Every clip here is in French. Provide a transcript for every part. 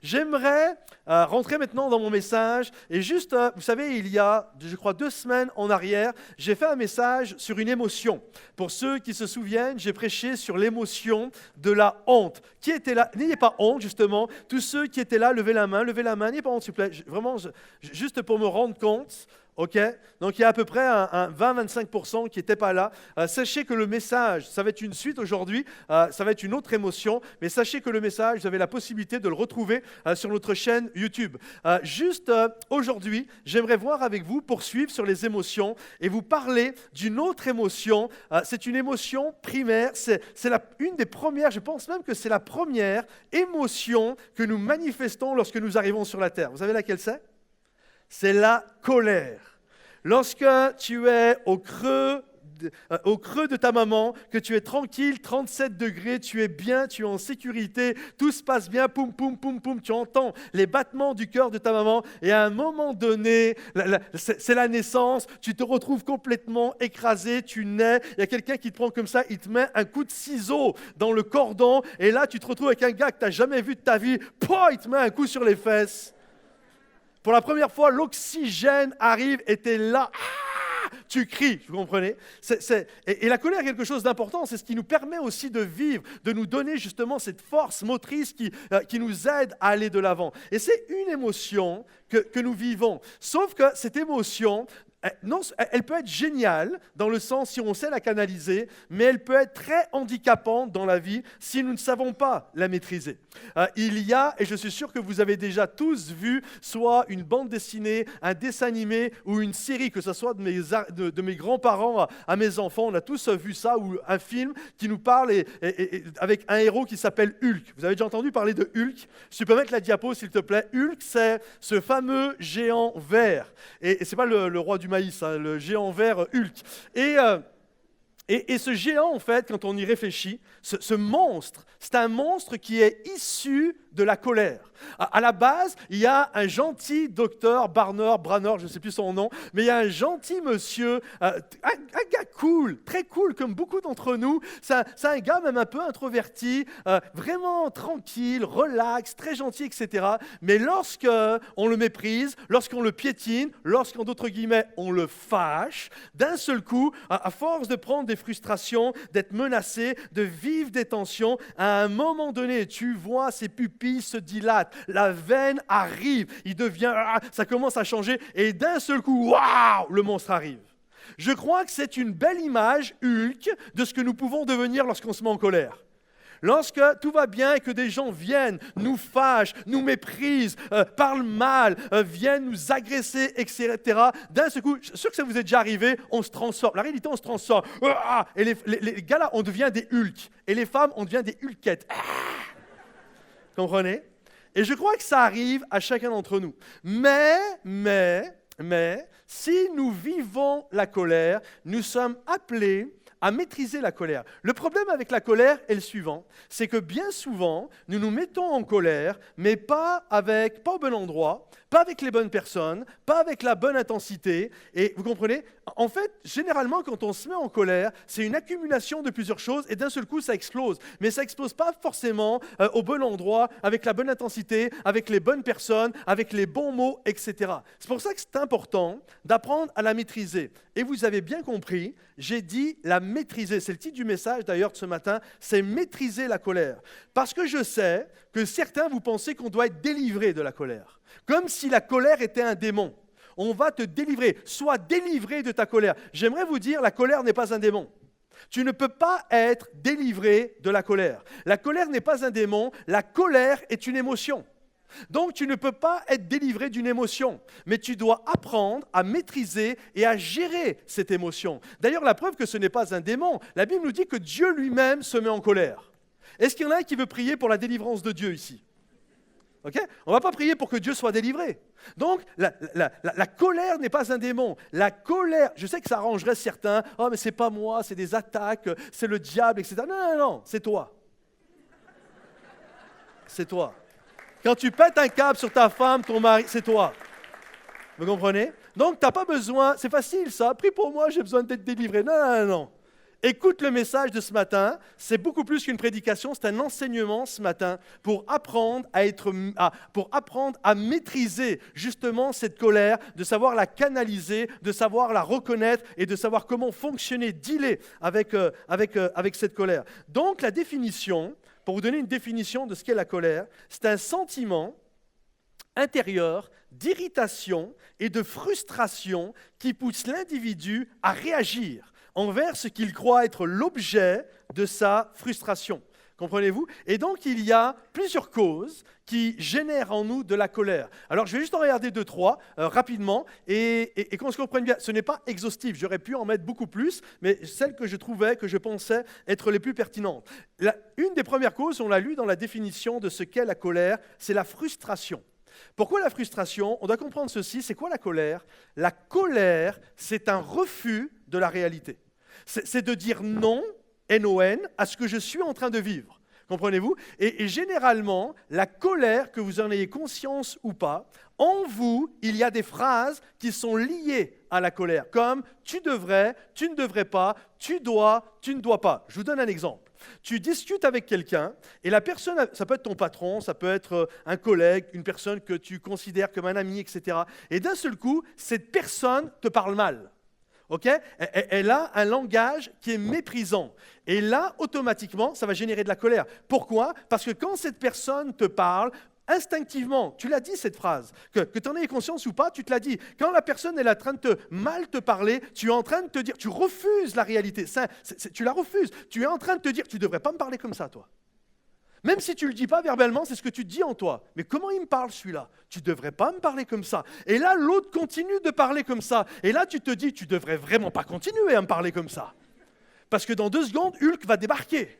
J'aimerais rentrer maintenant dans mon message et juste, vous savez, il y a, je crois, 2 semaines en arrière, j'ai fait un message sur une émotion. Pour ceux qui se souviennent, j'ai prêché sur l'émotion de la honte. Qui était là? N'ayez pas honte, justement. Tous ceux qui étaient là, levez la main, n'ayez pas honte, s'il vous plaît. Vraiment, juste pour me rendre compte. OK? Donc, il y a à peu près un 20-25% qui n'étaient pas là. Sachez que le message, ça va être une suite aujourd'hui, ça va être une autre émotion, mais sachez que le message, vous avez la possibilité de le retrouver sur notre chaîne YouTube. Aujourd'hui, j'aimerais voir avec vous, poursuivre sur les émotions et vous parler d'une autre émotion. C'est une émotion primaire, c'est une des premières, je pense même que c'est la première émotion que nous manifestons lorsque nous arrivons sur la terre. Vous savez laquelle c'est? C'est la colère. Lorsque tu es au creux de ta maman, que tu es tranquille, 37 degrés, tu es bien, tu es en sécurité, tout se passe bien, poum, poum, poum, poum, tu entends les battements du cœur de ta maman et à un moment donné, c'est la naissance, tu te retrouves complètement écrasé, tu nais, il y a quelqu'un qui te prend comme ça, il te met un coup de ciseau dans le cordon et là tu te retrouves avec un gars que tu n'as jamais vu de ta vie, il te met un coup sur les fesses. Pour la première fois, l'oxygène arrive et tu es là. Tu cries, vous comprenez? Et la colère est quelque chose d'important, c'est ce qui nous permet aussi de vivre, de nous donner justement cette force motrice qui nous aide à aller de l'avant. Et c'est une émotion que nous vivons. Sauf que cette émotion, non, elle peut être géniale dans le sens si on sait la canaliser, mais elle peut être très handicapante dans la vie si nous ne savons pas la maîtriser. Il y a, et je suis sûr que vous avez déjà tous vu, soit une bande dessinée, un dessin animé ou une série, que ce soit de mes grands-parents à mes enfants, on a tous vu ça, ou un film qui nous parle avec un héros qui s'appelle Hulk. Vous avez déjà entendu parler de Hulk? Si tu peux mettre la diapo, s'il te plaît. Hulk, c'est ce fameux géant vert. Et ce n'est pas le roi du maïs, hein, le géant vert Hulk. Et ce géant, en fait, quand on y réfléchit, ce monstre, c'est un monstre qui est issu de la colère. À la base, il y a un gentil docteur Branner, je ne sais plus son nom, mais il y a un gentil monsieur, un gars cool, très cool, comme beaucoup d'entre nous. C'est un gars même un peu introverti, vraiment tranquille, relax, très gentil, etc. Mais lorsqu'on le méprise, lorsqu'on le piétine, lorsqu'en d'autres guillemets, on le fâche, d'un seul coup, à force de prendre des frustrations, d'être menacé, de vivre des tensions, à un moment donné, tu vois ses pupilles se dilatent, la veine arrive, ça commence à changer, et d'un seul coup, waouh, le monstre arrive. Je crois que c'est une belle image, Hulk, de ce que nous pouvons devenir lorsqu'on se met en colère. Lorsque tout va bien et que des gens viennent, nous fâchent, nous méprisent, parlent mal, viennent nous agresser, etc., d'un seul coup, je suis sûr que ça vous est déjà arrivé, on se transforme. La réalité, on se transforme. Et les gars là, on devient des Hulk. Et les femmes, on devient des Hulkettes. Comprenez? Et je crois que ça arrive à chacun d'entre nous. Mais, si nous vivons la colère, nous sommes appelés à maîtriser la colère. Le problème avec la colère est le suivant, c'est que bien souvent, nous nous mettons en colère, mais pas au bon endroit, pas avec les bonnes personnes, pas avec la bonne intensité. Et vous comprenez? En fait, généralement, quand on se met en colère, c'est une accumulation de plusieurs choses et d'un seul coup, ça explose. Mais ça explose pas forcément au bon endroit, avec la bonne intensité, avec les bonnes personnes, avec les bons mots, etc. C'est pour ça que c'est important d'apprendre à la maîtriser. Et vous avez bien compris, j'ai dit la maîtriser. C'est le titre du message d'ailleurs de ce matin, c'est maîtriser la colère. Parce que je sais que certains, vous pensez qu'on doit être délivré de la colère. Comme si la colère était un démon. On va te délivrer. Sois délivré de ta colère. J'aimerais vous dire, la colère n'est pas un démon. Tu ne peux pas être délivré de la colère. La colère n'est pas un démon. La colère est une émotion. Donc, tu ne peux pas être délivré d'une émotion, mais tu dois apprendre à maîtriser et à gérer cette émotion. D'ailleurs, la preuve que ce n'est pas un démon, la Bible nous dit que Dieu lui-même se met en colère. Est-ce qu'il y en a un qui veut prier pour la délivrance de Dieu ici? Okay? On ne va pas prier pour que Dieu soit délivré. Donc, la colère n'est pas un démon. La colère, je sais que ça arrangerait certains. « Oh, mais c'est pas moi, c'est des attaques, c'est le diable, etc. » Non, c'est toi. C'est toi. Quand tu pètes un câble sur ta femme, ton mari, c'est toi. Vous comprenez? Donc, tu n'as pas besoin, c'est facile ça. Prie pour moi, j'ai besoin d'être délivré. Non. Écoute le message de ce matin, c'est beaucoup plus qu'une prédication, c'est un enseignement ce matin pour apprendre à maîtriser justement cette colère, de savoir la canaliser, de savoir la reconnaître et de savoir comment fonctionner, dealer avec cette colère. Donc la définition, pour vous donner une définition de ce qu'est la colère, c'est un sentiment intérieur d'irritation et de frustration qui pousse l'individu à réagir envers ce qu'il croit être l'objet de sa frustration. Comprenez-vous? Et donc, il y a plusieurs causes qui génèrent en nous de la colère. Alors, je vais juste en regarder 2-3 rapidement et qu'on se comprenne bien. Ce n'est pas exhaustif, j'aurais pu en mettre beaucoup plus, mais celles que je pensais être les plus pertinentes. Une des premières causes, on l'a lu dans la définition de ce qu'est la colère, c'est la frustration. Pourquoi la frustration? On doit comprendre ceci, c'est quoi la colère? La colère, c'est un refus de la réalité. C'est de dire non, N-O-N, à ce que je suis en train de vivre. Comprenez-vous? Et généralement, la colère, que vous en ayez conscience ou pas, en vous, il y a des phrases qui sont liées à la colère, comme « tu devrais »,« tu ne devrais pas »,« tu dois »,« tu ne dois pas ». Je vous donne un exemple. Tu discutes avec quelqu'un et la personne, ça peut être ton patron, ça peut être un collègue, une personne que tu considères comme un ami, etc. Et d'un seul coup, cette personne te parle mal. Okay? Elle a un langage qui est méprisant. Et là, automatiquement, ça va générer de la colère. Pourquoi? Parce que quand cette personne te parle, instinctivement, tu l'as dit cette phrase, que tu en aies conscience ou pas, tu te l'as dit. Quand la personne est en train de mal te parler, tu es en train de te dire, tu refuses la réalité, tu la refuses. Tu es en train de te dire, tu ne devrais pas me parler comme ça, toi. Même si tu ne le dis pas verbalement, c'est ce que tu dis en toi. Mais comment il me parle celui-là? Tu ne devrais pas me parler comme ça. Et là, l'autre continue de parler comme ça. Et là, tu te dis, tu ne devrais vraiment pas continuer à me parler comme ça. Parce que dans 2 secondes, Hulk va débarquer.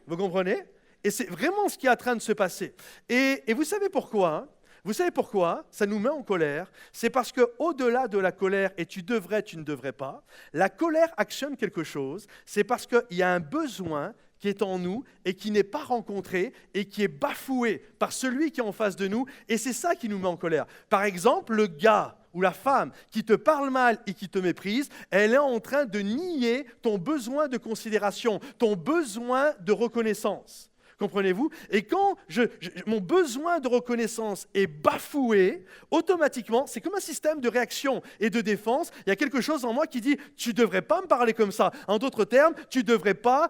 Vous comprenez? Et c'est vraiment ce qui est en train de se passer. Et vous savez pourquoi, hein? Vous savez pourquoi ça nous met en colère? C'est parce qu'au-delà de la colère, et tu devrais, tu ne devrais pas, la colère actionne quelque chose. C'est parce qu'il y a un besoin qui est en nous et qui n'est pas rencontré et qui est bafoué par celui qui est en face de nous. Et c'est ça qui nous met en colère. Par exemple, le gars ou la femme qui te parle mal et qui te méprise, elle est en train de nier ton besoin de considération, ton besoin de reconnaissance. Comprenez-vous? Et quand mon besoin de reconnaissance est bafoué, automatiquement, c'est comme un système de réaction et de défense. Il y a quelque chose en moi qui dit « tu ne devrais pas me parler comme ça ». En d'autres termes, tu ne devrais pas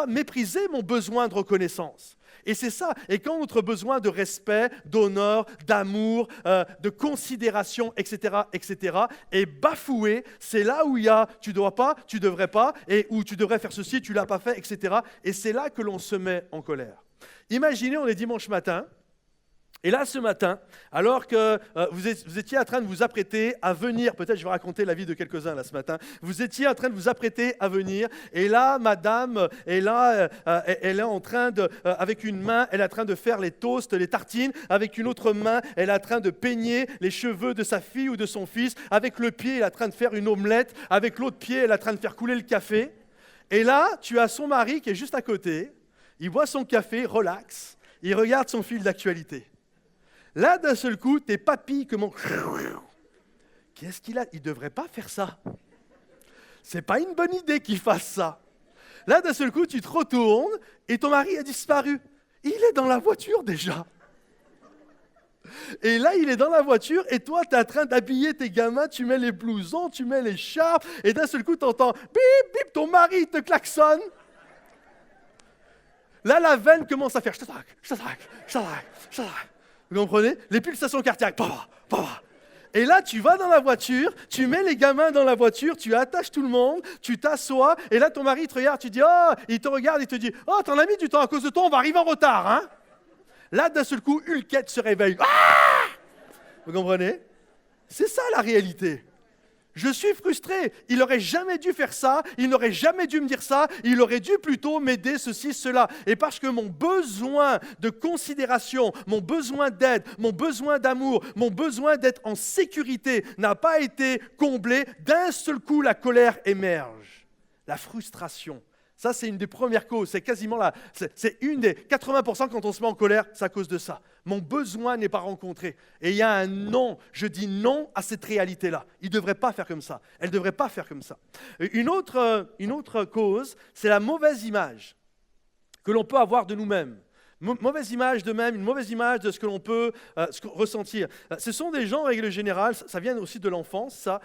mépriser mon besoin de reconnaissance. Et c'est ça. Et quand notre besoin de respect, d'honneur, d'amour, de considération, etc., est bafoué, c'est là où il y a « tu ne dois pas, tu ne devrais pas » et où tu devrais faire ceci, tu ne l'as pas fait, etc. Et c'est là que l'on se met en colère. Imaginez, on est dimanche matin. Et là, ce matin, alors que vous étiez en train de vous apprêter à venir, peut-être je vais raconter la vie de quelques-uns là ce matin, vous étiez en train de vous apprêter à venir, et là, madame est là, elle est en train de, avec une main, elle est en train de faire les toasts, les tartines, avec une autre main, elle est en train de peigner les cheveux de sa fille ou de son fils, avec le pied, elle est en train de faire une omelette, avec l'autre pied, elle est en train de faire couler le café. Et là, tu as son mari qui est juste à côté, il boit son café, relax, il regarde son fil d'actualité. Là, d'un seul coup, tes papilles commencent. Qu'est-ce qu'il a? Il ne devrait pas faire ça. C'est pas une bonne idée qu'il fasse ça. Là, d'un seul coup, tu te retournes et ton mari a disparu. Il est dans la voiture déjà. Et là, il est dans la voiture et toi, tu es en train d'habiller tes gamins, tu mets les blousons, tu mets les charpes et d'un seul coup, tu entends bip, bip, ton mari te klaxonne. Là, la veine commence à faire. Vous comprenez? Les pulsations cardiaques. Et là, tu vas dans la voiture, tu mets les gamins dans la voiture, tu attaches tout le monde, tu t'assois, et là, ton mari te regarde, tu dis, oh, il te regarde, il te dit, oh, t'en as mis du temps à cause de toi, on va arriver en retard, hein? Là, d'un seul coup, Hulkette se réveille. Ah! Vous comprenez? C'est ça la réalité. Je suis frustré. Il n'aurait jamais dû faire ça. Il n'aurait jamais dû me dire ça. Il aurait dû plutôt m'aider ceci, cela. Et parce que mon besoin de considération, mon besoin d'aide, mon besoin d'amour, mon besoin d'être en sécurité n'a pas été comblé, d'un seul coup, la colère émerge. La frustration, Ça, c'est une des premières causes. C'est quasiment là. C'est une des 80% quand on se met en colère, c'est à cause de ça. Mon besoin n'est pas rencontré. Et il y a un non. Je dis non à cette réalité-là. Il ne devrait pas faire comme ça. Elle ne devrait pas faire comme ça. Une autre cause, c'est la mauvaise image que l'on peut avoir de nous-mêmes. Mauvaise image de même, une mauvaise image de ce que l'on peut ressentir. Ce sont des gens, en règle générale, ça vient aussi de l'enfance, ça,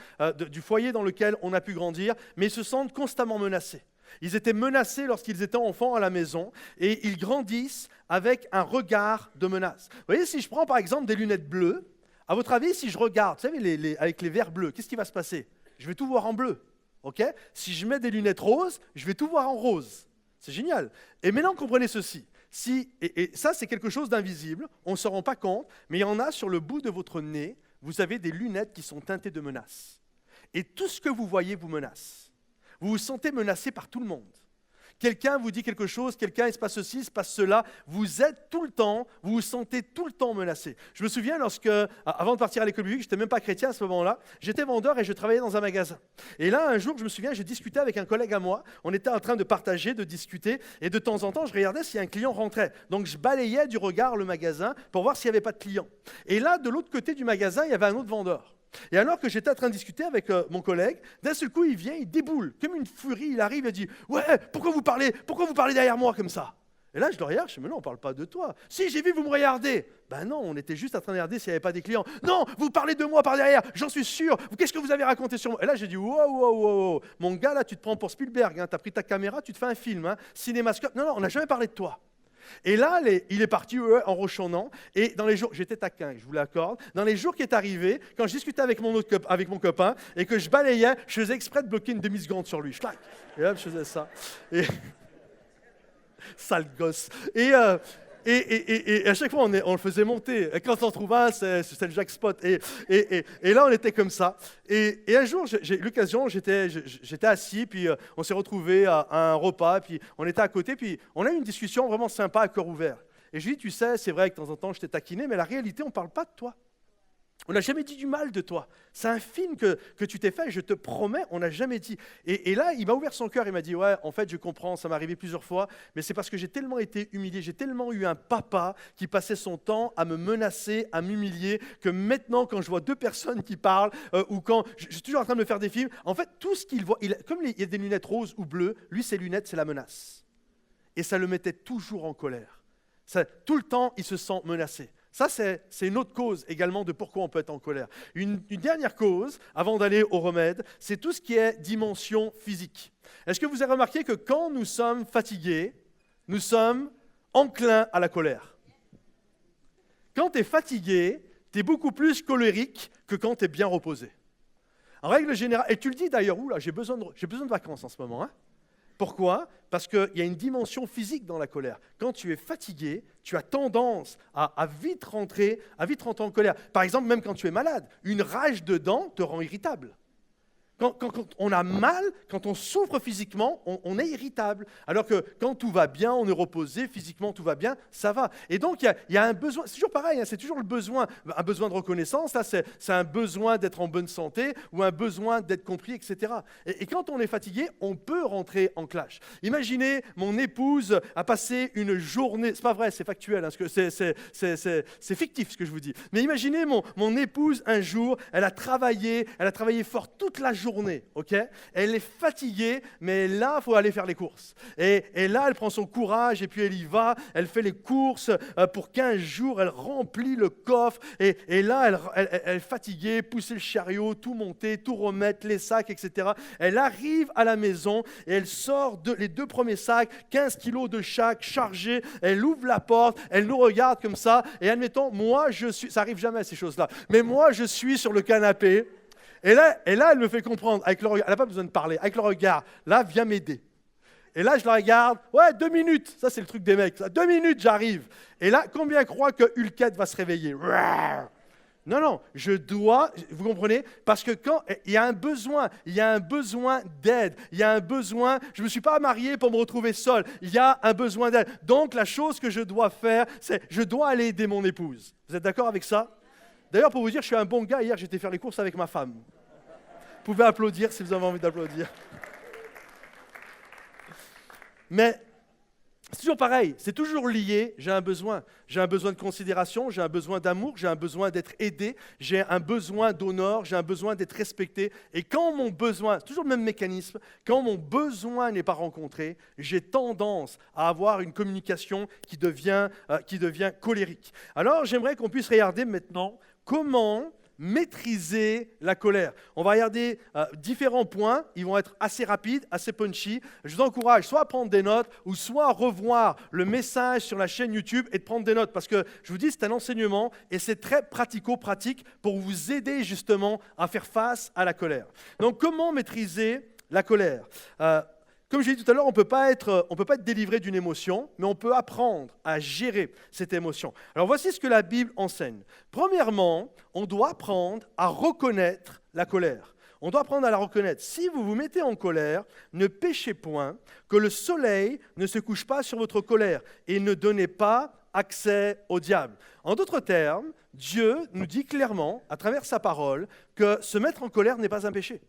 du foyer dans lequel on a pu grandir, mais ils se sentent constamment menacés. Ils étaient menacés lorsqu'ils étaient enfants à la maison et ils grandissent avec un regard de menace. Vous voyez, si je prends par exemple des lunettes bleues, à votre avis, si je regarde, vous savez, avec les verres bleus, qu'est-ce qui va se passer? Je vais tout voir en bleu. Ok? Si je mets des lunettes roses, je vais tout voir en rose. C'est génial. Et maintenant, comprenez ceci. Et ça, c'est quelque chose d'invisible, on ne se rend pas compte, mais il y en a sur le bout de votre nez, vous avez des lunettes qui sont teintées de menaces. Et tout ce que vous voyez vous menace. Vous vous sentez menacé par tout le monde. Quelqu'un vous dit quelque chose, quelqu'un il se passe ceci, il se passe cela. Vous êtes tout le temps, vous vous sentez tout le temps menacé. Je me souviens avant de partir à l'école biblique, je n'étais même pas chrétien à ce moment-là, j'étais vendeur et je travaillais dans un magasin. Et là, un jour, je me souviens, j'ai discuté avec un collègue à moi, on était en train de partager, de discuter, et de temps en temps, je regardais si un client rentrait. Donc, je balayais du regard le magasin pour voir s'il n'y avait pas de client. Et là, de l'autre côté du magasin, il y avait un autre vendeur. Et alors que j'étais en train de discuter avec mon collègue, d'un seul coup, il vient, il déboule, comme une furie, il arrive et dit « Ouais, pourquoi vous parlez derrière moi comme ça ?» Et là, je le regarde, je dis « Mais non, on ne parle pas de toi. »« Si, j'ai vu, vous me regardez. » Ben non, on était juste en train de regarder s'il n'y avait pas des clients. « Non, vous parlez de moi par derrière, j'en suis sûr. Qu'est-ce que vous avez raconté sur moi ?» Et là, j'ai dit « Wow, mon gars, là, tu te prends pour Spielberg, hein, tu as pris ta caméra, tu te fais un film, hein, cinémascope. Non, on n'a jamais parlé de toi. » Et là, il est parti en rochonnant. Et dans les jours, j'étais taquin, je vous l'accorde. Dans les jours qui est arrivé, quand je discutais avec mon copain et que je balayais, je faisais exprès de bloquer une demi-seconde sur lui. Et hop, je faisais ça. Et sale gosse. Et à chaque fois, on le faisait monter. Et quand on trouve un, c'est le jackpot. Et là, on était comme ça. Et un jour, j'ai eu l'occasion, j'étais assis, puis on s'est retrouvés à un repas, puis on était à côté, puis on a eu une discussion vraiment sympa, à cœur ouvert. Et je lui ai dit, tu sais, c'est vrai que de temps en temps, je t'ai taquiné, mais la réalité, on ne parle pas de toi. On n'a jamais dit du mal de toi. C'est un film que tu t'es fait, je te promets, on n'a jamais dit. Et là, il m'a ouvert son cœur, il m'a dit, ouais, en fait, je comprends, ça m'est arrivé plusieurs fois, mais c'est parce que j'ai tellement été humilié, j'ai tellement eu un papa qui passait son temps à me menacer, à m'humilier, que maintenant, quand je vois deux personnes qui parlent, ou quand je suis toujours en train de me faire des films, en fait, tout ce qu'il voit, comme il y a des lunettes roses ou bleues, lui, ses lunettes, c'est la menace. Et ça le mettait toujours en colère. Tout le temps, il se sent menacé. Ça, c'est une autre cause également de pourquoi on peut être en colère. Une dernière cause, avant d'aller au remède, c'est tout ce qui est dimension physique. Est-ce que vous avez remarqué que quand nous sommes fatigués, nous sommes enclins à la colère? Quand tu es fatigué, tu es beaucoup plus colérique que quand tu es bien reposé. En règle générale, et tu le dis d'ailleurs, j'ai besoin de vacances en ce moment, hein? Pourquoi? Parce qu'il y a une dimension physique dans la colère. Quand tu es fatigué, tu as tendance à vite rentrer en colère. Par exemple, même quand tu es malade, une rage de dents te rend irritable. Quand on a mal, quand on souffre physiquement, on est irritable. Alors que quand tout va bien, on est reposé, physiquement tout va bien, ça va. Et donc il y a un besoin, c'est toujours pareil, hein, c'est toujours un besoin de reconnaissance, là, c'est un besoin d'être en bonne santé ou un besoin d'être compris, etc. Et quand on est fatigué, on peut rentrer en clash. Imaginez, mon épouse a passé une journée, c'est pas vrai, c'est factuel, hein, c'est fictif ce que je vous dis, mais imaginez mon épouse un jour, elle a travaillé fort toute la journée, ok? Elle est fatiguée, mais là, il faut aller faire les courses. Et là, elle prend son courage et puis elle y va. Elle fait les courses pour 15 jours. Elle remplit le coffre. Et là, elle est fatiguée, pousser le chariot, tout monter, tout remettre, les sacs, etc. Elle arrive à la maison et elle sort les 2 premiers sacs, 15 kilos de chaque, chargés. Elle ouvre la porte, elle nous regarde comme ça. Et admettons, ça arrive jamais ces choses-là, mais moi, je suis sur le canapé. Et là, elle me fait comprendre, avec le regard, elle n'a pas besoin de parler, avec le regard, là, viens m'aider. Et là, je la regarde, ouais, 2 minutes, ça c'est le truc des mecs, 2 minutes, j'arrive. Et là, combien croient que Hulkette va se réveiller? Non, je dois, vous comprenez? Parce que quand il y a un besoin d'aide, il y a un besoin, je ne me suis pas marié pour me retrouver seul, il y a un besoin d'aide. Donc, la chose que je dois faire, c'est, je dois aller aider mon épouse. Vous êtes d'accord avec ça? D'ailleurs, pour vous dire, je suis un bon gars. Hier, j'étais faire les courses avec ma femme. Vous pouvez applaudir si vous avez envie d'applaudir. Mais c'est toujours pareil, c'est toujours lié, j'ai un besoin. J'ai un besoin de considération, j'ai un besoin d'amour, j'ai un besoin d'être aidé, j'ai un besoin d'honneur, j'ai un besoin d'être respecté. Et quand mon besoin, c'est toujours le même mécanisme, quand mon besoin n'est pas rencontré, j'ai tendance à avoir une communication qui devient colérique. Alors j'aimerais qu'on puisse regarder maintenant comment maîtriser la colère. On va regarder différents points, ils vont être assez rapides, assez punchy. Je vous encourage soit à prendre des notes ou soit à revoir le message sur la chaîne YouTube et de prendre des notes parce que je vous dis c'est un enseignement et c'est très pratico-pratique pour vous aider justement à faire face à la colère. Donc comment maîtriser la colère? Comme je l'ai dit tout à l'heure, on ne peut pas être délivré d'une émotion, mais on peut apprendre à gérer cette émotion. Alors voici ce que la Bible enseigne. Premièrement, on doit apprendre à reconnaître la colère. On doit apprendre à la reconnaître. Si vous vous mettez en colère, ne péchez point, que le soleil ne se couche pas sur votre colère, et ne donnez pas accès au diable. En d'autres termes, Dieu nous dit clairement, à travers sa parole, que se mettre en colère n'est pas un péché.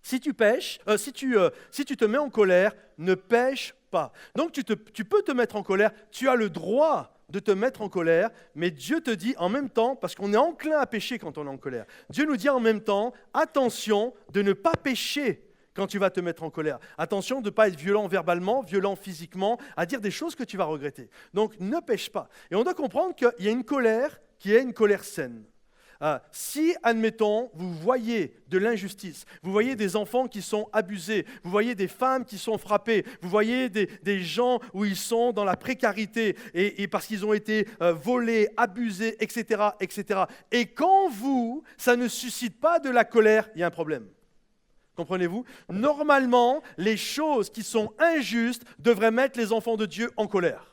Si tu pêches, si tu te mets en colère, ne pêche pas. Donc tu peux te mettre en colère, tu as le droit de te mettre en colère, mais Dieu te dit en même temps, parce qu'on est enclin à pécher quand on est en colère, Dieu nous dit en même temps, attention de ne pas pécher quand tu vas te mettre en colère. Attention de ne pas être violent verbalement, violent physiquement, à dire des choses que tu vas regretter. Donc ne pêche pas. Et on doit comprendre qu'il y a une colère qui est une colère saine. Si, admettons, vous voyez de l'injustice, vous voyez des enfants qui sont abusés, vous voyez des femmes qui sont frappées, vous voyez des gens où ils sont dans la précarité et parce qu'ils ont été volés, abusés, etc., etc. Et quand ça ne suscite pas de la colère, il y a un problème. Comprenez-vous? Normalement, les choses qui sont injustes devraient mettre les enfants de Dieu en colère.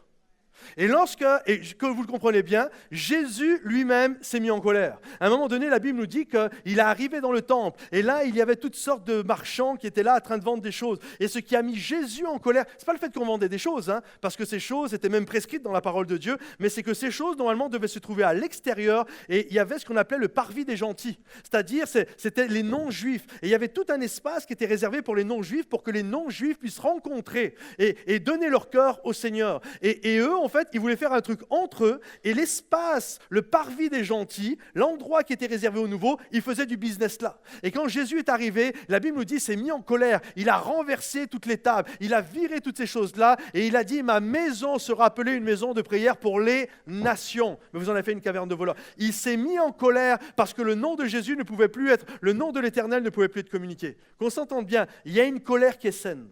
Et que vous le comprenez bien, Jésus lui-même s'est mis en colère. À un moment donné, la Bible nous dit qu'il est arrivé dans le temple. Et là, il y avait toutes sortes de marchands qui étaient là en train de vendre des choses. Et ce qui a mis Jésus en colère, ce n'est pas le fait qu'on vendait des choses, parce que ces choses étaient même prescrites dans la parole de Dieu, mais c'est que ces choses, normalement, devaient se trouver à l'extérieur. Et il y avait ce qu'on appelait le parvis des gentils. C'est-à-dire, c'était les non-juifs. Et il y avait tout un espace qui était réservé pour les non-juifs, pour que les non-juifs puissent rencontrer et donner leur cœur au Seigneur. Et eux, en fait, ils voulaient faire un truc entre eux, et l'espace, le parvis des gentils, l'endroit qui était réservé aux nouveaux, ils faisaient du business là. Et quand Jésus est arrivé, la Bible nous dit, il s'est mis en colère, il a renversé toutes les tables, il a viré toutes ces choses-là, et il a dit, ma maison sera appelée une maison de prière pour les nations. Mais vous en avez fait une caverne de voleurs. Il s'est mis en colère parce que le nom de Jésus ne pouvait plus être, le nom de l'Éternel ne pouvait plus être communiqué. Qu'on s'entende bien, il y a une colère qui est saine.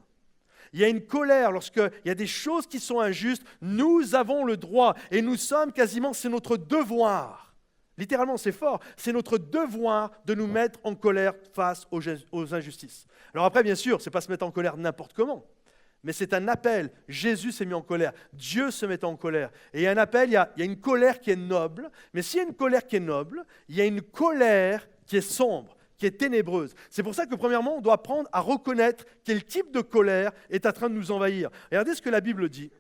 Il y a une colère lorsqu'il y a des choses qui sont injustes. Nous avons le droit et nous sommes quasiment, c'est notre devoir. Littéralement, c'est fort. C'est notre devoir de nous mettre en colère face aux injustices. Alors après, bien sûr, ce n'est pas se mettre en colère n'importe comment. Mais c'est un appel. Jésus s'est mis en colère. Dieu se met en colère. Et il y a un appel, il y a une colère qui est noble. Mais s'il y a une colère qui est noble, il y a une colère qui est sombre, qui est ténébreuse. C'est pour ça que premièrement, on doit apprendre à reconnaître quel type de colère est en train de nous envahir. Regardez ce que la Bible dit.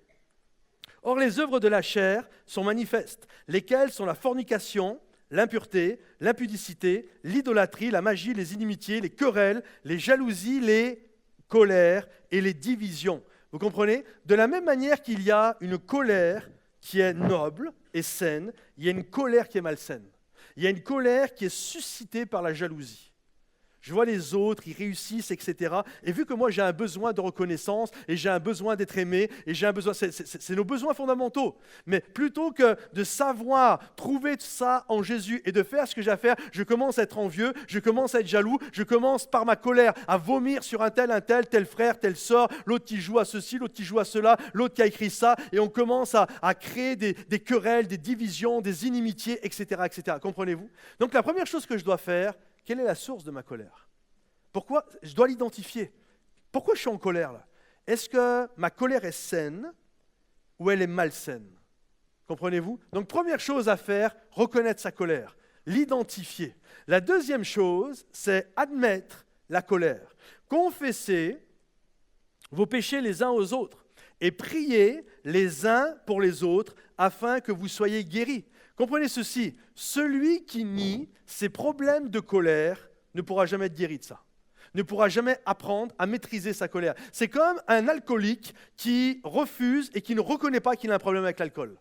Or, les œuvres de la chair sont manifestes, lesquelles sont la fornication, l'impureté, l'impudicité, l'idolâtrie, la magie, les inimitiés, les querelles, les jalousies, les colères et les divisions. Vous comprenez? De la même manière qu'il y a une colère qui est noble et saine, il y a une colère qui est malsaine. Il y a une colère qui est suscitée par la jalousie. Je vois les autres, ils réussissent, etc. Et vu que moi, j'ai un besoin de reconnaissance et j'ai un besoin d'être aimé, et j'ai un besoin, c'est nos besoins fondamentaux. Mais plutôt que de savoir trouver ça en Jésus et de faire ce que j'ai à faire, je commence à être envieux, je commence à être jaloux, je commence par ma colère à vomir sur un tel frère, telle sœur, l'autre qui joue à ceci, l'autre qui joue à cela, l'autre qui a écrit ça, et on commence à créer des querelles, des divisions, des inimitiés, etc., etc. Comprenez-vous? Donc la première chose que je dois faire, quelle est la source de ma colère? Pourquoi? Je dois l'identifier. Pourquoi je suis en colère là? Est-ce que ma colère est saine ou elle est malsaine? Comprenez-vous? Donc première chose à faire, reconnaître sa colère, l'identifier. La deuxième chose, c'est admettre la colère. Confesser vos péchés les uns aux autres et prier les uns pour les autres afin que vous soyez guéris. Comprenez ceci, celui qui nie ses problèmes de colère ne pourra jamais être guéri de ça. ne pourra jamais apprendre à maîtriser sa colère. C'est comme un alcoolique qui refuse et qui ne reconnaît pas qu'il a un problème avec l'alcool.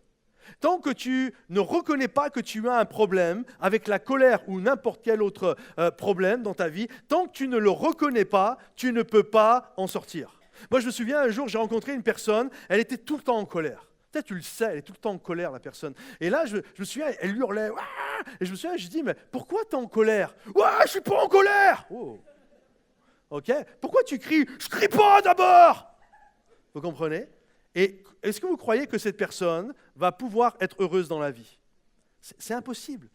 Tant que tu ne reconnais pas que tu as un problème avec la colère ou n'importe quel autre problème dans ta vie, tant que tu ne le reconnais pas, tu ne peux pas en sortir. Moi, je me souviens, un jour, j'ai rencontré une personne, elle était tout le temps en colère. Peut-être tu le sais, elle est tout le temps en colère, la personne. Et là, je me souviens, elle hurlait. Ouah. Et je me souviens, je dis, mais pourquoi tu es en colère? Ouais, je ne suis pas en colère. Oh. Ok. Pourquoi tu cries? Je ne crie pas d'abord. Vous comprenez? Et est-ce que vous croyez que cette personne va pouvoir être heureuse dans la vie? C'est impossible.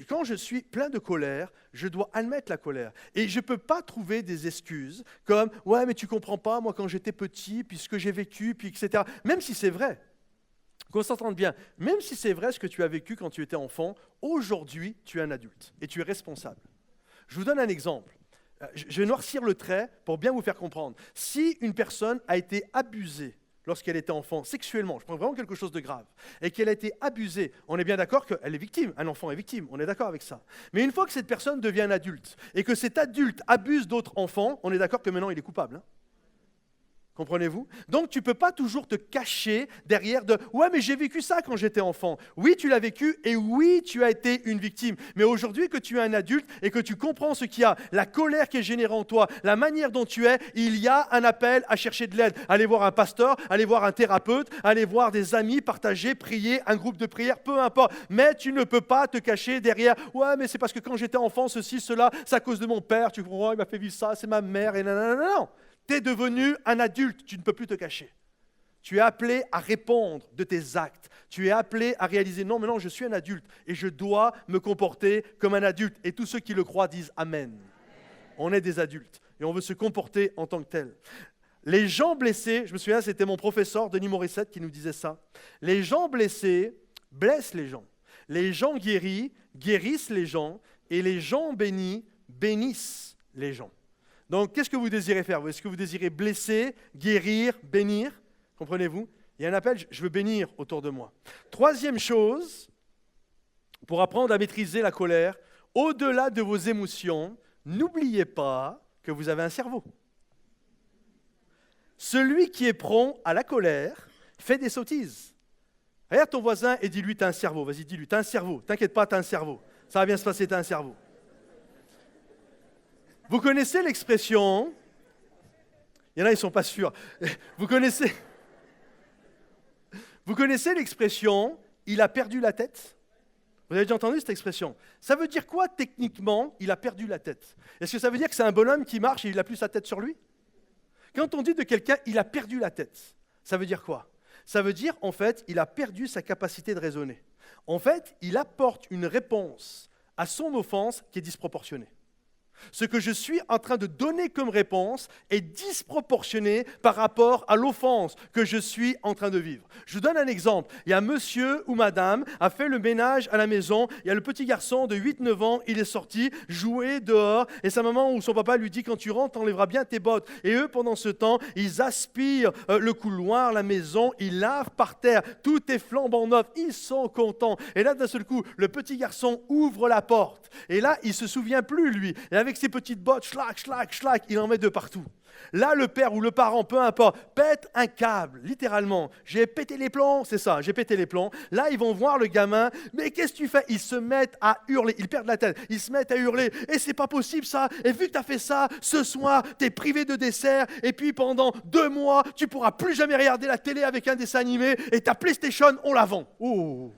Quand je suis plein de colère, je dois admettre la colère. Et je ne peux pas trouver des excuses comme « Ouais, mais tu ne comprends pas, moi, quand j'étais petit, puis ce que j'ai vécu, puis etc. » Même si c'est vrai, qu'on s'entende bien, même si c'est vrai ce que tu as vécu quand tu étais enfant, aujourd'hui, tu es un adulte et tu es responsable. Je vous donne un exemple. Je vais noircir le trait pour bien vous faire comprendre. Si une personne a été abusée lorsqu'elle était enfant, sexuellement, je prends vraiment quelque chose de grave, et qu'elle a été abusée, on est bien d'accord qu'elle est victime, un enfant est victime, on est d'accord avec ça. Mais une fois que cette personne devient un adulte, et que cet adulte abuse d'autres enfants, on est d'accord que maintenant il est coupable. Hein? Comprenez-vous? Donc tu ne peux pas toujours te cacher derrière de « Ouais, mais j'ai vécu ça quand j'étais enfant. » Oui, tu l'as vécu et oui, tu as été une victime. Mais aujourd'hui que tu es un adulte et que tu comprends ce qu'il y a, la colère qui est générée en toi, la manière dont tu es, il y a un appel à chercher de l'aide. Aller voir un pasteur, aller voir un thérapeute, aller voir des amis, partager, prier, un groupe de prière, peu importe. Mais tu ne peux pas te cacher derrière « Ouais, mais c'est parce que quand j'étais enfant, ceci, cela, c'est à cause de mon père. Tu comprends, il m'a fait vivre ça, c'est ma mère. » Et non. Tu es devenu un adulte, tu ne peux plus te cacher. Tu es appelé à répondre de tes actes. Tu es appelé à réaliser, non, maintenant je suis un adulte et je dois me comporter comme un adulte. Et tous ceux qui le croient disent Amen. On est des adultes et on veut se comporter en tant que tel. Les gens blessés, je me souviens, c'était mon professeur Denis Morissette qui nous disait ça. Les gens blessés blessent les gens. Les gens guéris guérissent les gens et les gens bénis bénissent les gens. Donc, qu'est-ce que vous désirez faire? Est-ce que vous désirez blesser, guérir, bénir? Comprenez-vous? Il y a un appel, je veux bénir autour de moi. Troisième chose, pour apprendre à maîtriser la colère, au-delà de vos émotions, n'oubliez pas que vous avez un cerveau. Celui qui est prompt à la colère fait des sottises. Regarde ton voisin et dis-lui, tu as un cerveau. Vas-y, dis-lui, tu as un cerveau. T'inquiète pas, tu as un cerveau. Ça va bien se passer, tu as un cerveau. Vous connaissez l'expression, il y en a, ils ne sont pas sûrs. Vous connaissez l'expression « il a perdu la tête » ? Vous avez déjà entendu cette expression? Ça veut dire quoi techniquement, il a perdu la tête? Est-ce que ça veut dire que c'est un bonhomme qui marche et il n'a plus sa tête sur lui? Quand on dit de quelqu'un « il a perdu la tête », ça veut dire quoi? Ça veut dire en fait, il a perdu sa capacité de raisonner. En fait, il apporte une réponse à son offense qui est disproportionnée. Ce que je suis en train de donner comme réponse est disproportionné par rapport à l'offense que je suis en train de vivre. Je vous donne un exemple. Il y a monsieur ou madame a fait le ménage à la maison. Il y a le petit garçon de 8-9 ans, il est sorti jouer dehors et sa maman ou son papa lui dit « Quand tu rentres, t'enlèveras bien tes bottes. » Et eux, pendant ce temps, ils aspirent le couloir, la maison, ils lavent par terre. Tout est flambant neuf. Ils sont contents. Et là, d'un seul coup, le petit garçon ouvre la porte. Et là, il ne se souvient plus, lui. Et avec ses petites bottes, schlac, il en met de partout. Là, le père ou le parent, peu importe, pète un câble, littéralement. J'ai pété les plombs, c'est ça, j'ai pété les plombs. Là, ils vont voir le gamin, mais qu'est-ce que tu fais? Ils se mettent à hurler, ils perdent la tête, ils se mettent à hurler. Et c'est pas possible ça, et vu que tu as fait ça, ce soir, tu es privé de dessert, et puis pendant 2 mois, tu pourras plus jamais regarder la télé avec un dessin animé, et ta PlayStation, on la vend. Ouh.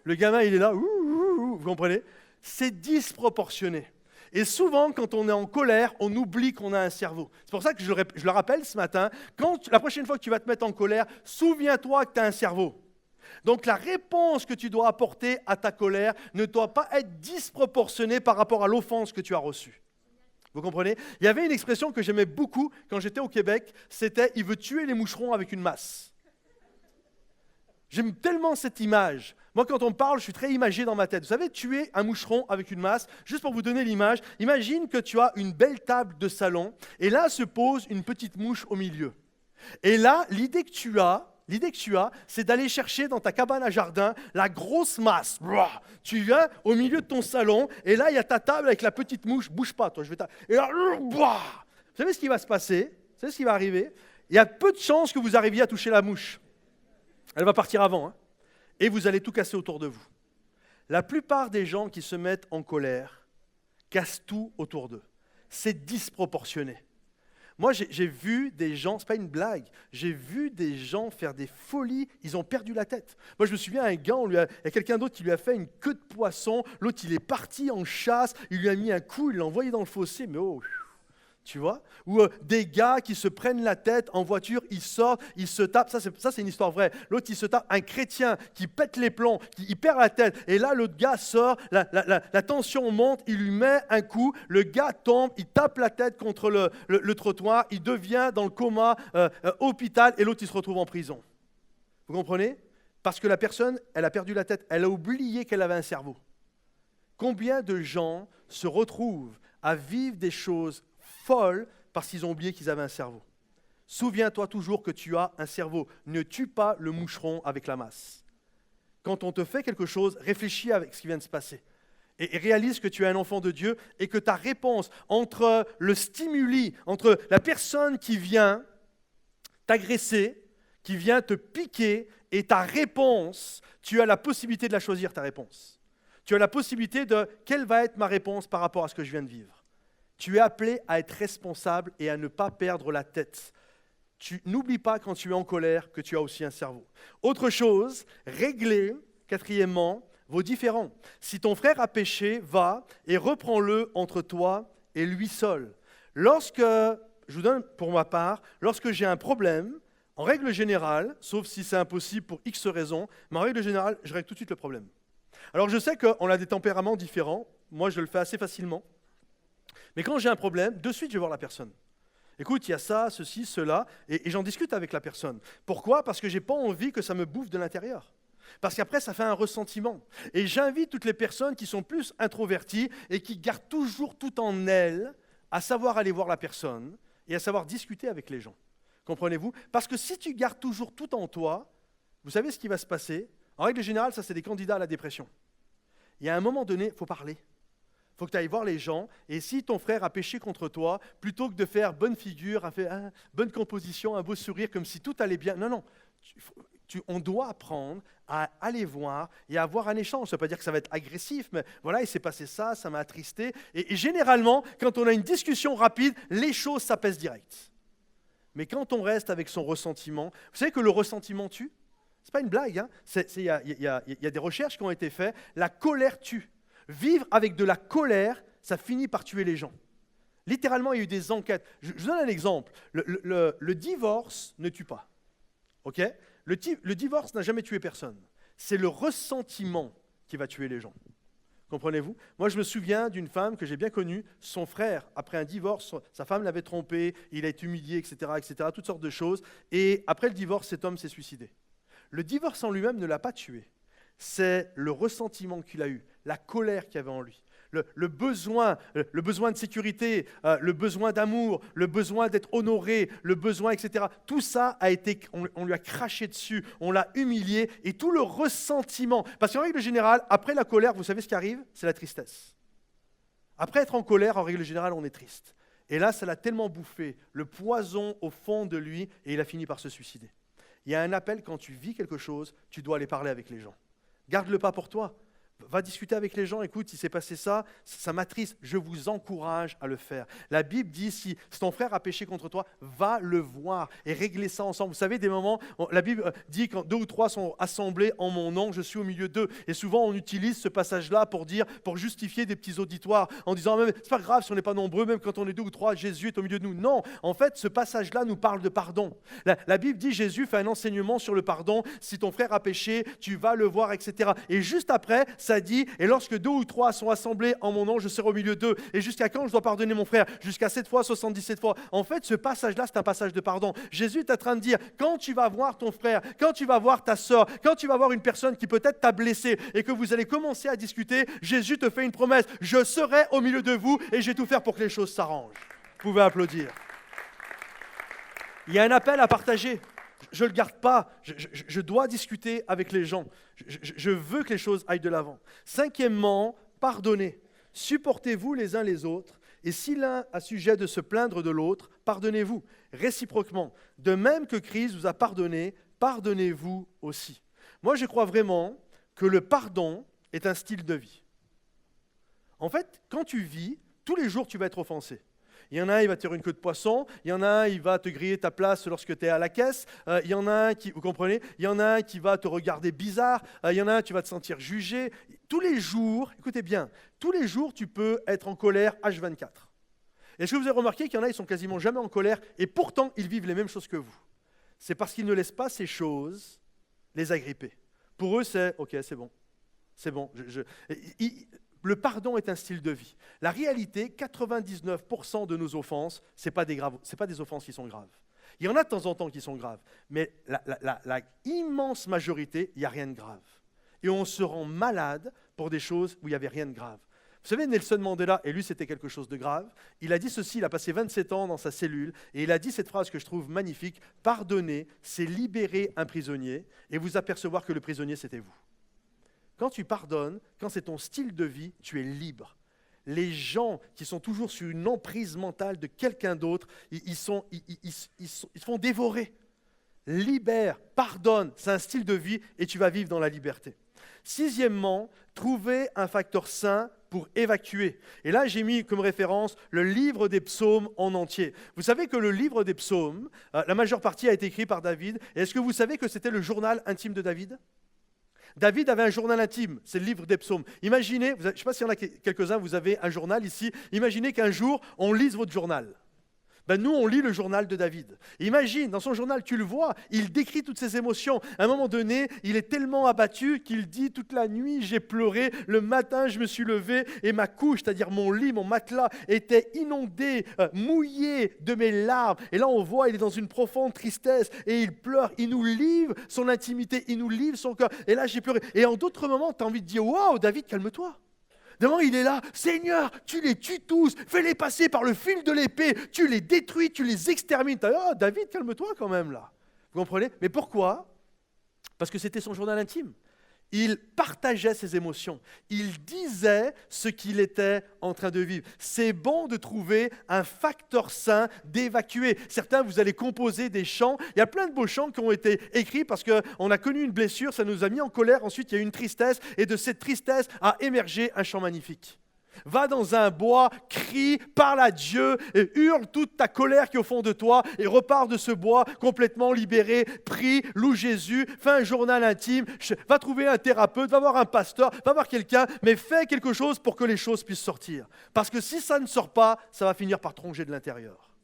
Le gamin, il est là, vous comprenez? C'est disproportionné. Et souvent, quand on est en colère, on oublie qu'on a un cerveau. C'est pour ça que je le rappelle ce matin, la prochaine fois que tu vas te mettre en colère, souviens-toi que tu as un cerveau. Donc la réponse que tu dois apporter à ta colère ne doit pas être disproportionnée par rapport à l'offense que tu as reçue. Vous comprenez? Il y avait une expression que j'aimais beaucoup quand j'étais au Québec, c'était « il veut tuer les moucherons avec une masse ». J'aime tellement cette image. Moi, quand on me parle, je suis très imagé dans ma tête. Vous savez, tuer un moucheron avec une masse, juste pour vous donner l'image, imagine que tu as une belle table de salon, et là se pose une petite mouche au milieu. Et là, l'idée que tu as, l'idée que tu as, c'est d'aller chercher dans ta cabane à jardin la grosse masse. Tu viens au milieu de ton salon, et là, il y a ta table avec la petite mouche. Bouge pas, toi, Et là, vous savez ce qui va se passer? Vous savez ce qui va arriver? Il y a peu de chances que vous arriviez à toucher la mouche. Elle va partir avant, hein. Et vous allez tout casser autour de vous. La plupart des gens qui se mettent en colère cassent tout autour d'eux. C'est disproportionné. Moi, j'ai vu des gens, c'est pas une blague, j'ai vu des gens faire des folies, ils ont perdu la tête. Moi, je me souviens, un gars, il y a quelqu'un d'autre qui lui a fait une queue de poisson, l'autre, il est parti en chasse, il lui a mis un coup, il l'a envoyé dans le fossé, mais oh, tu vois? Ou des gars qui se prennent la tête en voiture, ils sortent, ils se tapent, ça c'est une histoire vraie. L'autre, il se tape, un chrétien qui pète les plombs, il perd la tête, et là, l'autre gars sort, la tension monte, il lui met un coup, le gars tombe, il tape la tête contre le trottoir, il devient dans le coma, hôpital, et l'autre, il se retrouve en prison. Vous comprenez? Parce que la personne, elle a perdu la tête, elle a oublié qu'elle avait un cerveau. Combien de gens se retrouvent à vivre des choses folles parce qu'ils ont oublié qu'ils avaient un cerveau? Souviens-toi toujours que tu as un cerveau. Ne tue pas le moucheron avec la masse. Quand on te fait quelque chose, réfléchis avec ce qui vient de se passer. Et réalise que tu es un enfant de Dieu et que ta réponse entre le stimuli, entre la personne qui vient t'agresser, qui vient te piquer, et ta réponse, tu as la possibilité de la choisir, ta réponse. Tu as la possibilité de quelle va être ma réponse par rapport à ce que je viens de vivre. Tu es appelé à être responsable et à ne pas perdre la tête. N'oublie pas quand tu es en colère que tu as aussi un cerveau. Autre chose, réglez, quatrièmement, vos différends. Si ton frère a péché, va et reprends-le entre toi et lui seul. Je vous donne pour ma part, lorsque j'ai un problème, en règle générale, sauf si c'est impossible pour X raisons, mais en règle générale, je règle tout de suite le problème. Alors je sais qu'on a des tempéraments différents, moi je le fais assez facilement, mais quand j'ai un problème, de suite je vais voir la personne. Écoute, il y a ça, ceci, cela, et j'en discute avec la personne. Pourquoi? Parce que je n'ai pas envie que ça me bouffe de l'intérieur. Parce qu'après, ça fait un ressentiment. Et j'invite toutes les personnes qui sont plus introverties et qui gardent toujours tout en elles à savoir aller voir la personne et à savoir discuter avec les gens. Comprenez-vous? Parce que si tu gardes toujours tout en toi, vous savez ce qui va se passer? En règle générale, ça c'est des candidats à la dépression. Il y a un moment donné, il faut parler. Il faut que tu ailles voir les gens, et si ton frère a péché contre toi, plutôt que de faire bonne figure, bonne composition, un beau sourire, comme si tout allait bien, non, on doit apprendre à aller voir et à avoir un échange. Ça ne veut pas dire que ça va être agressif, mais voilà, il s'est passé ça, ça m'a attristé. Et généralement, quand on a une discussion rapide, les choses s'apaisent direct. Mais quand on reste avec son ressentiment, vous savez que le ressentiment tue? Ce n'est pas une blague, hein. Il y a des recherches qui ont été faites. La colère tue. Vivre avec de la colère, ça finit par tuer les gens. Littéralement, il y a eu des enquêtes. Je vous donne un exemple. Le divorce ne tue pas. Ok? Le divorce n'a jamais tué personne. C'est le ressentiment qui va tuer les gens. Comprenez-vous? Moi, je me souviens d'une femme que j'ai bien connue. Son frère, après un divorce, sa femme l'avait trompé, il a été humilié, etc., toutes sortes de choses. Et après le divorce, cet homme s'est suicidé. Le divorce en lui-même ne l'a pas tué. C'est le ressentiment qu'il a eu, la colère qu'il y avait en lui, le besoin de sécurité, le besoin d'amour, le besoin d'être honoré, le besoin, etc. Tout ça on lui a craché dessus, on l'a humilié, et tout le ressentiment. Parce qu'en règle générale, après la colère, vous savez ce qui arrive? C'est la tristesse. Après être en colère, en règle générale, on est triste. Et là, ça l'a tellement bouffé, le poison au fond de lui, et il a fini par se suicider. Il y a un appel, quand tu vis quelque chose, tu dois aller parler avec les gens. Garde-le pas pour toi. Va discuter avec les gens. Écoute, il s'est passé ça, ça m'attriste. Je vous encourage à le faire. La Bible dit, si ton frère a péché contre toi, va le voir et régler ça ensemble. Vous savez, des moments, la Bible dit quand 2 ou 3 sont assemblés en mon nom, je suis au milieu d'eux. Et souvent, on utilise ce passage-là pour justifier des petits auditoires, en disant, c'est pas grave si on n'est pas nombreux, même quand on est 2 ou 3, Jésus est au milieu de nous. Non, en fait, ce passage-là nous parle de pardon. La Bible dit, Jésus fait un enseignement sur le pardon. Si ton frère a péché, tu vas le voir, etc. Et juste après, ça dit, et lorsque 2 ou 3 sont assemblés en mon nom, je serai au milieu d'eux. Et jusqu'à quand je dois pardonner mon frère? Jusqu'à 7 fois, 77 fois. En fait, ce passage-là, c'est un passage de pardon. Jésus est en train de dire, quand tu vas voir ton frère, quand tu vas voir ta sœur, quand tu vas voir une personne qui peut-être t'a blessé et que vous allez commencer à discuter, Jésus te fait une promesse. Je serai au milieu de vous et je vais tout faire pour que les choses s'arrangent. Vous pouvez applaudir. Il y a un appel à partager. Je ne le garde pas. Je dois discuter avec les gens. Je veux que les choses aillent de l'avant. Cinquièmement, pardonnez. Supportez-vous les uns les autres. Et si l'un a sujet de se plaindre de l'autre, pardonnez-vous réciproquement. De même que Christ vous a pardonné, pardonnez-vous aussi. Moi, je crois vraiment que le pardon est un style de vie. En fait, quand tu vis, tous les jours, tu vas être offensé. Il y en a un, il va te tirer une queue de poisson. Il y en a un, il va te griller ta place lorsque tu es à la caisse. Il y en a un qui, vous comprenez? Il y en a un qui va te regarder bizarre. Il y en a un, tu vas te sentir jugé. Tous les jours, écoutez bien, tous les jours, tu peux être en colère H24. Est-ce que vous avez remarqué qu'il y en a, ils sont quasiment jamais en colère et pourtant, ils vivent les mêmes choses que vous? C'est parce qu'ils ne laissent pas ces choses les agripper. Pour eux, c'est « ok, c'est bon, c'est bon ». Le pardon est un style de vie. La réalité, 99% de nos offenses, ce n'est pas des offenses qui sont graves. Il y en a de temps en temps qui sont graves, mais la immense majorité, il n'y a rien de grave. Et on se rend malade pour des choses où il n'y avait rien de grave. Vous savez, Nelson Mandela, et lui c'était quelque chose de grave, il a dit ceci, il a passé 27 ans dans sa cellule, et il a dit cette phrase que je trouve magnifique, « Pardonner, c'est libérer un prisonnier, et vous apercevoir que le prisonnier c'était vous ». Quand tu pardonnes, quand c'est ton style de vie, tu es libre. Les gens qui sont toujours sur une emprise mentale de quelqu'un d'autre, ils se font dévorer. Libère, pardonne, c'est un style de vie et tu vas vivre dans la liberté. Sixièmement, trouver un facteur sain pour évacuer. Et là, j'ai mis comme référence le livre des psaumes en entier. Vous savez que le livre des psaumes, la majeure partie a été écrit par David. Et est-ce que vous savez que c'était le journal intime de David ? David avait un journal intime, c'est le livre des psaumes. Imaginez, je ne sais pas s'il y en a quelques-uns, vous avez un journal ici, imaginez qu'un jour, on lise votre journal. Nous, on lit le journal de David. Imagine, dans son journal, tu le vois, il décrit toutes ses émotions. À un moment donné, il est tellement abattu qu'il dit « Toute la nuit, j'ai pleuré, le matin, je me suis levé et ma couche, c'est-à-dire mon lit, mon matelas, était inondé, mouillé de mes larmes. » Et là, on voit, il est dans une profonde tristesse et il pleure. Il nous livre son intimité, il nous livre son cœur. Et là, j'ai pleuré. Et en d'autres moments, tu as envie de dire « Waouh, David, calme-toi !» Devant, il est là, « Seigneur, tu les tues tous, fais-les passer par le fil de l'épée, tu les détruis, tu les extermines. » Oh, David, calme-toi quand même là. Vous comprenez? Mais pourquoi? Parce que c'était son journal intime. Il partageait ses émotions. Il disait ce qu'il était en train de vivre. C'est bon de trouver un facteur sain d'évacuer. Certains, vous allez composer des chants. Il y a plein de beaux chants qui ont été écrits parce qu'on a connu une blessure, ça nous a mis en colère. Ensuite, il y a eu une tristesse et de cette tristesse a émergé un chant magnifique. Va dans un bois, crie, parle à Dieu et hurle toute ta colère qui est au fond de toi et repars de ce bois complètement libéré, prie, loue Jésus, fais un journal intime, va trouver un thérapeute, va voir un pasteur, va voir quelqu'un, mais fais quelque chose pour que les choses puissent sortir. Parce que si ça ne sort pas, ça va finir par te ronger de l'intérieur.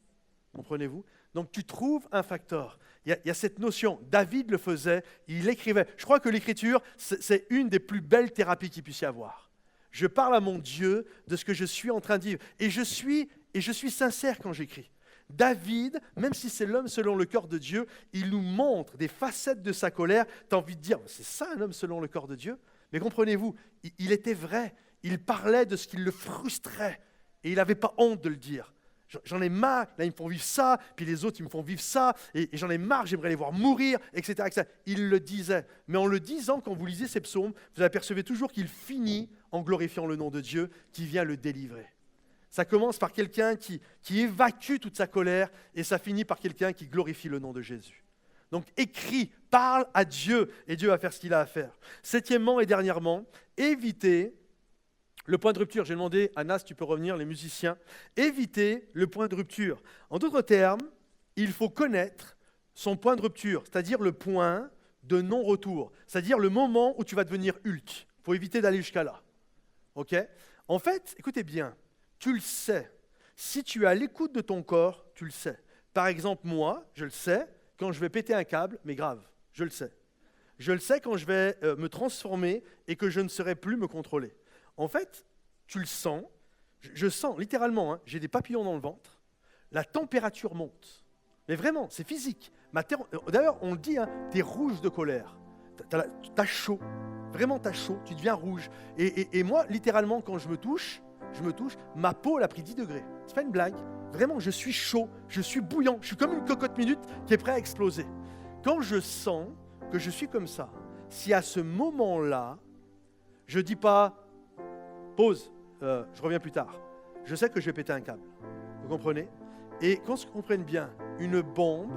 Comprenez-vous? Donc tu trouves un facteur. Il y a cette notion, David le faisait, il écrivait. Je crois que l'écriture, c'est une des plus belles thérapies qu'il puisse y avoir. Je parle à mon Dieu de ce que je suis en train de vivre. Et je suis sincère quand j'écris. David, même si c'est l'homme selon le cœur de Dieu, il nous montre des facettes de sa colère. Tu as envie de dire, c'est ça un homme selon le cœur de Dieu? Mais comprenez-vous, il était vrai. Il parlait de ce qui le frustrait. Et il n'avait pas honte de le dire. J'en ai marre, là ils me font vivre ça, puis les autres ils me font vivre ça, et j'en ai marre, j'aimerais les voir mourir, etc., etc. Il le disait. Mais en le disant, quand vous lisez ces psaumes, vous apercevez toujours qu'il finit en glorifiant le nom de Dieu qui vient le délivrer. Ça commence par quelqu'un qui évacue toute sa colère, et ça finit par quelqu'un qui glorifie le nom de Jésus. Donc écris, parle à Dieu, et Dieu va faire ce qu'il a à faire. Septièmement et dernièrement, évitez le point de rupture. J'ai demandé à Nas, tu peux revenir, les musiciens. Éviter le point de rupture. En d'autres termes, il faut connaître son point de rupture, c'est-à-dire le point de non-retour, c'est-à-dire le moment où tu vas devenir Hulk. Il faut éviter d'aller jusqu'à là. Ok? En fait, écoutez bien, tu le sais. Si tu es à l'écoute de ton corps, tu le sais. Par exemple, moi, je le sais quand je vais péter un câble, mais grave, je le sais. Je le sais quand je vais me transformer et que je ne saurai plus me contrôler. En fait, tu le sens, je sens littéralement, j'ai des papillons dans le ventre, la température monte. Mais vraiment, c'est physique. D'ailleurs, on le dit, tu es rouge de colère, tu as chaud, vraiment tu as chaud, tu deviens rouge. Et moi, littéralement, quand je me touche, ma peau elle a pris 10 degrés. C'est pas une blague, vraiment, je suis chaud, je suis bouillant, je suis comme une cocotte minute qui est prête à exploser. quand je sens que je suis comme ça, si à ce moment-là, je ne dis pas « pause, je reviens plus tard », je sais que je vais péter un câble. Vous comprenez? Et qu'on se comprenne bien, une bombe,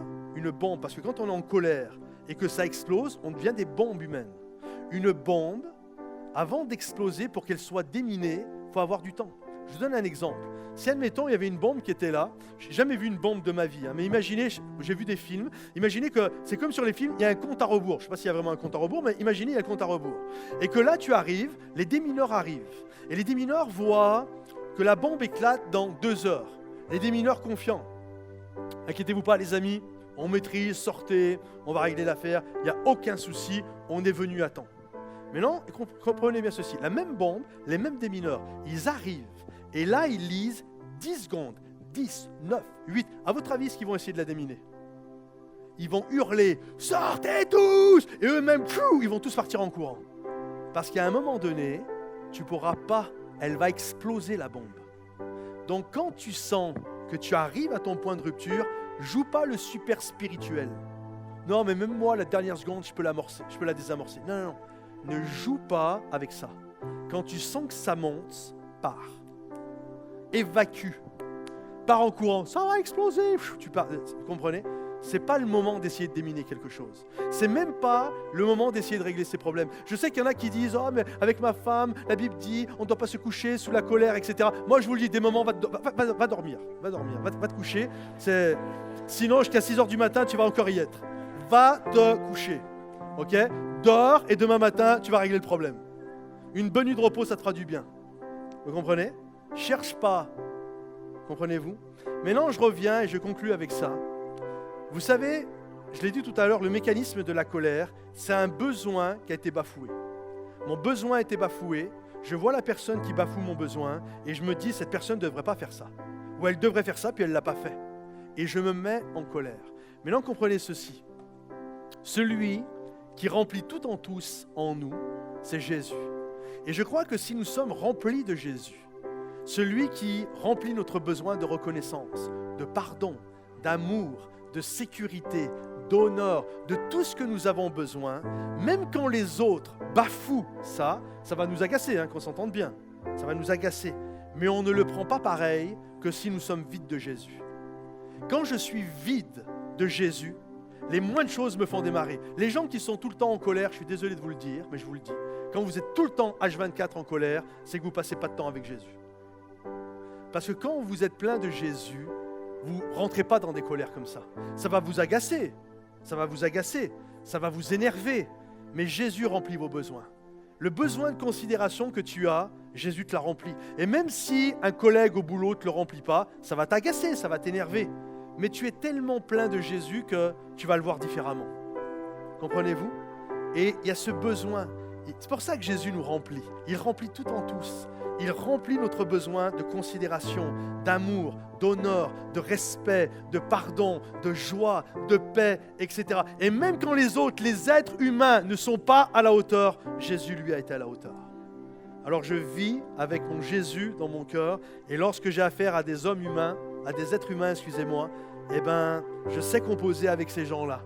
parce que quand on est en colère et que ça explose, on devient des bombes humaines. Une bombe, avant d'exploser, pour qu'elle soit déminée, il faut avoir du temps. Je vous donne un exemple. Si, admettons, il y avait une bombe qui était là, je n'ai jamais vu une bombe de ma vie, mais imaginez, j'ai vu des films, imaginez que c'est comme sur les films, il y a un compte à rebours. Je ne sais pas s'il y a vraiment un compte à rebours, mais imaginez, il y a un compte à rebours. Et que là, tu arrives, les démineurs arrivent. Et les démineurs voient que la bombe éclate dans 2 heures. Les démineurs confiants. Inquiétez-vous pas, les amis, on maîtrise, sortez, on va régler l'affaire, il n'y a aucun souci, on est venu à temps. Mais non, comprenez bien ceci, la même bombe, les mêmes démineurs, ils arrivent, et là, ils lisent 10 secondes, 10, 9, 8. À votre avis, est-ce qu'ils vont essayer de la déminer? Ils vont hurler, sortez tous! Et eux-mêmes, ils vont tous partir en courant. Parce qu'à un moment donné, tu ne pourras pas, elle va exploser la bombe. Donc quand tu sens que tu arrives à ton point de rupture, joue pas le super spirituel. Non, mais même moi, la dernière seconde, je peux l'amorcer, je peux la désamorcer. Non, non, non. Ne joue pas avec ça. Quand tu sens que ça monte, pars. Évacue. Pars en courant. Ça va exploser. Tu pars. Vous comprenez? Ce n'est pas le moment d'essayer de déminer quelque chose. Ce n'est même pas le moment d'essayer de régler ses problèmes. Je sais qu'il y en a qui disent « Oh, mais avec ma femme, la Bible dit, on ne doit pas se coucher sous la colère, etc. » Moi, je vous le dis, des moments, va dormir. Va te coucher. Sinon, jusqu'à 6 heures du matin, tu vas encore y être. Va te coucher. Ok? Dors et demain matin, tu vas régler le problème. Une bonne nuit de repos, ça te fera du bien. Vous comprenez? Cherche pas. Comprenez-vous? Maintenant, je reviens et je conclue avec ça. Vous savez, je l'ai dit tout à l'heure, le mécanisme de la colère, c'est un besoin qui a été bafoué. Mon besoin a été bafoué, je vois la personne qui bafoue mon besoin et je me dis, cette personne ne devrait pas faire ça. Ou elle devrait faire ça, puis elle ne l'a pas fait. Et je me mets en colère. Maintenant, comprenez ceci. Celui qui remplit tout en tous en nous, c'est Jésus. Et je crois que si nous sommes remplis de Jésus, celui qui remplit notre besoin de reconnaissance, de pardon, d'amour, de sécurité, d'honneur, de tout ce que nous avons besoin, même quand les autres bafouent ça va nous agacer, qu'on s'entende bien, ça va nous agacer. Mais on ne le prend pas pareil que si nous sommes vides de Jésus. Quand je suis vide de Jésus, les moindres choses me font démarrer. Les gens qui sont tout le temps en colère, je suis désolé de vous le dire, mais je vous le dis, quand vous êtes tout le temps H24 en colère, c'est que vous ne passez pas de temps avec Jésus. Parce que quand vous êtes plein de Jésus, vous ne rentrez pas dans des colères comme ça. Ça va vous agacer, ça va vous énerver. Mais Jésus remplit vos besoins. Le besoin de considération que tu as, Jésus te l'a rempli. Et même si un collègue au boulot ne te le remplit pas, ça va t'agacer, ça va t'énerver. Mais tu es tellement plein de Jésus que tu vas le voir différemment. Comprenez-vous? Et il y a ce besoin. C'est pour ça que Jésus nous remplit. Il remplit tout en tous. Il remplit notre besoin de considération, d'amour, d'honneur, de respect, de pardon, de joie, de paix, etc. Et même quand les autres, les êtres humains ne sont pas à la hauteur, Jésus lui a été à la hauteur. Alors je vis avec mon Jésus dans mon cœur et lorsque j'ai affaire à des hommes humains, à des êtres humains, excusez-moi, je sais composer avec ces gens-là.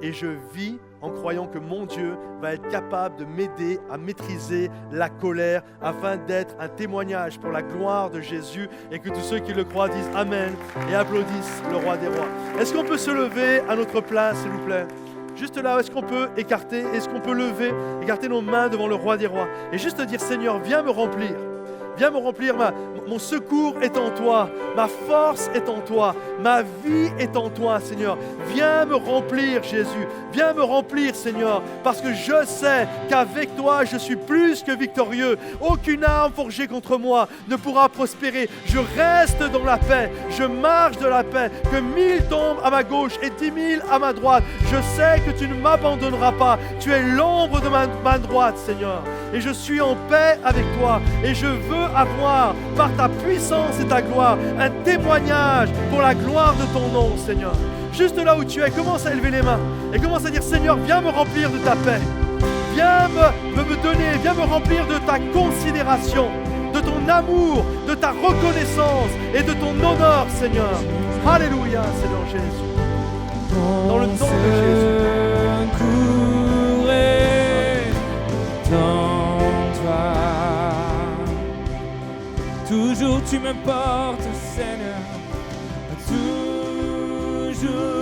Et je vis en croyant que mon Dieu va être capable de m'aider à maîtriser la colère afin d'être un témoignage pour la gloire de Jésus et que tous ceux qui le croient disent Amen et applaudissent le roi des rois. Est-ce qu'on peut se lever à notre place, s'il vous plaît? Juste là, est-ce qu'on peut écarter, est-ce qu'on peut lever, écarter nos mains devant le roi des rois et juste dire Seigneur, viens me remplir. Viens me remplir, mon secours est en toi, ma force est en toi, ma vie est en toi, Seigneur. Viens me remplir, Jésus. Viens me remplir, Seigneur, parce que je sais qu'avec toi, je suis plus que victorieux. Aucune arme forgée contre moi ne pourra prospérer. Je reste dans la paix, je marche de la paix, que 1000 tombent à ma gauche et 10 000 à ma droite. Je sais que tu ne m'abandonneras pas. Tu es l'ombre de ma main droite, Seigneur. Et je suis en paix avec toi et je veux avoir, par ta puissance et ta gloire, un témoignage pour la gloire de ton nom, Seigneur. Juste là où tu es, commence à élever les mains et commence à dire, Seigneur, viens me remplir de ta paix. Viens me donner, viens me remplir de ta considération, de ton amour, de ta reconnaissance et de ton honneur, Seigneur. Alléluia, Seigneur Jésus. Dans le nom de Jésus. toujours tu me portes, Seigneur, toujours.